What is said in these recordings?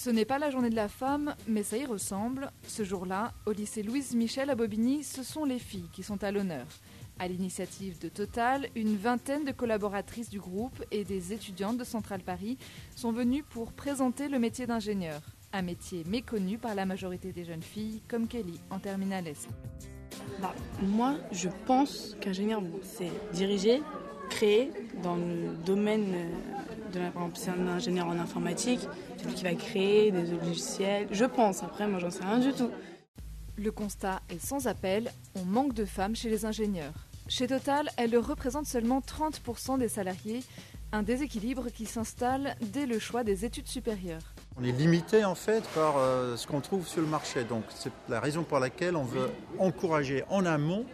Ce n'est pas la journée de la femme, mais ça y ressemble. Ce jour-là, au lycée Louise Michel à Bobigny, ce sont les filles qui sont à l'honneur. À l'initiative de Total, une vingtaine de collaboratrices du groupe et des étudiantes de Centrale Paris sont venues pour présenter le métier d'ingénieur. Un métier méconnu par la majorité des jeunes filles, comme Kelly en terminale S. Moi, je pense qu'ingénieur, c'est diriger, créer dans le domaine par exemple, c'est un ingénieur en informatique, celui qui va créer des logiciels. Je pense, après, moi, j'en sais rien du tout. Le constat est sans appel, on manque de femmes chez les ingénieurs. Chez Total, elles représentent seulement 30% des salariés, un déséquilibre qui s'installe dès le choix des études supérieures. On est limité en fait par ce qu'on trouve sur le marché. Donc c'est la raison pour laquelle on veut encourager en amont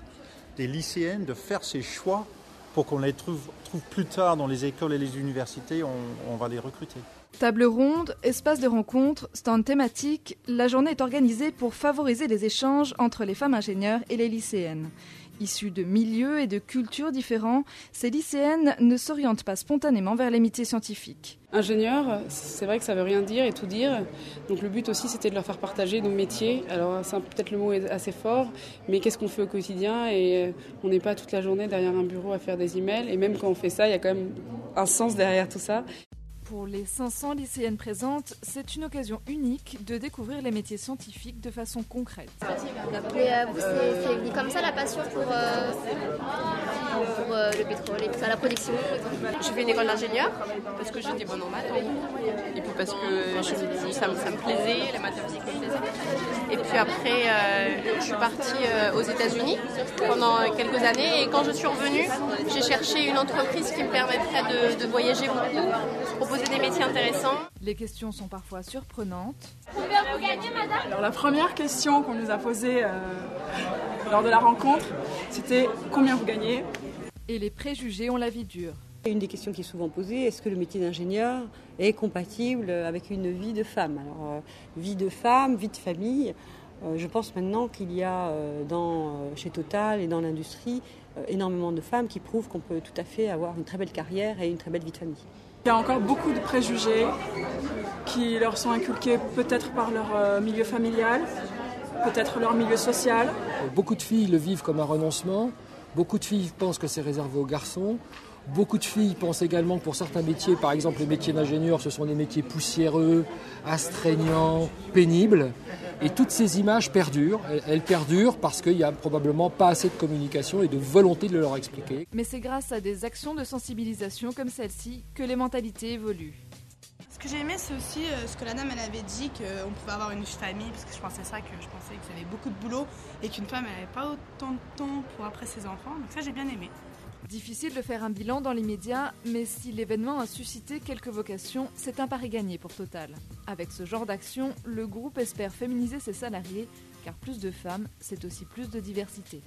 des lycéennes de faire ces choix pour qu'on les trouve plus tard dans les écoles et les universités, on va les recruter. Table ronde, espace de rencontre, stand thématique, la journée est organisée pour favoriser les échanges entre les femmes ingénieures et les lycéennes. Issues de milieux et de cultures différents, ces lycéennes ne s'orientent pas spontanément vers les métiers scientifiques. Ingénieur, c'est vrai que ça veut rien dire et tout dire. Donc le but aussi, c'était de leur faire partager nos métiers. Alors peut-être le mot est assez fort, mais qu'est-ce qu'on fait au quotidien ? Et on n'est pas toute la journée derrière un bureau à faire des emails. Et même quand on fait ça, il y a quand même un sens derrière tout ça. Pour les 500 lycéennes présentes, c'est une occasion unique de découvrir les métiers scientifiques de façon concrète. Mais c'est venu comme ça la passion pour le pétrole et tout ça, la production. Je fais une école d'ingénieur parce que j'étais bonne en maths et puis parce que ça me plaisait, la mathématique me plaisait. Et puis après, je suis partie aux États-Unis pendant quelques années et quand je suis revenue, j'ai cherché une entreprise qui me permettrait de voyager beaucoup, proposer des métiers intéressants. Les questions sont parfois surprenantes. Combien vous gagnez, madame ? Alors la première question qu'on nous a posée lors de la rencontre, c'était combien vous gagnez ? Et les préjugés ont la vie dure. Une des questions qui est souvent posée, est-ce que le métier d'ingénieur est compatible avec une vie de femme ? Alors, vie de femme, vie de famille, je pense maintenant qu'il y a chez Total et dans l'industrie énormément de femmes qui prouvent qu'on peut tout à fait avoir une très belle carrière et une très belle vie de famille. Il y a encore beaucoup de préjugés qui leur sont inculqués peut-être par leur milieu familial, peut-être leur milieu social. Beaucoup de filles le vivent comme un renoncement. Beaucoup de filles pensent que c'est réservé aux garçons. Beaucoup de filles pensent également que pour certains métiers, par exemple les métiers d'ingénieur, ce sont des métiers poussiéreux, astreignants, pénibles. Et toutes ces images perdurent. Elles perdurent parce qu'il n'y a probablement pas assez de communication et de volonté de leur expliquer. Mais c'est grâce à des actions de sensibilisation comme celle-ci que les mentalités évoluent. Ce que j'ai aimé, c'est aussi ce que la dame elle avait dit, qu'on pouvait avoir une famille, parce que je pensais que ça avait beaucoup de boulot et qu'une femme elle n'avait pas autant de temps pour après ses enfants. Donc ça, j'ai bien aimé. Difficile de faire un bilan dans l'immédiat, mais si l'événement a suscité quelques vocations, c'est un pari gagné pour Total. Avec ce genre d'action, le groupe espère féminiser ses salariés, car plus de femmes, c'est aussi plus de diversité.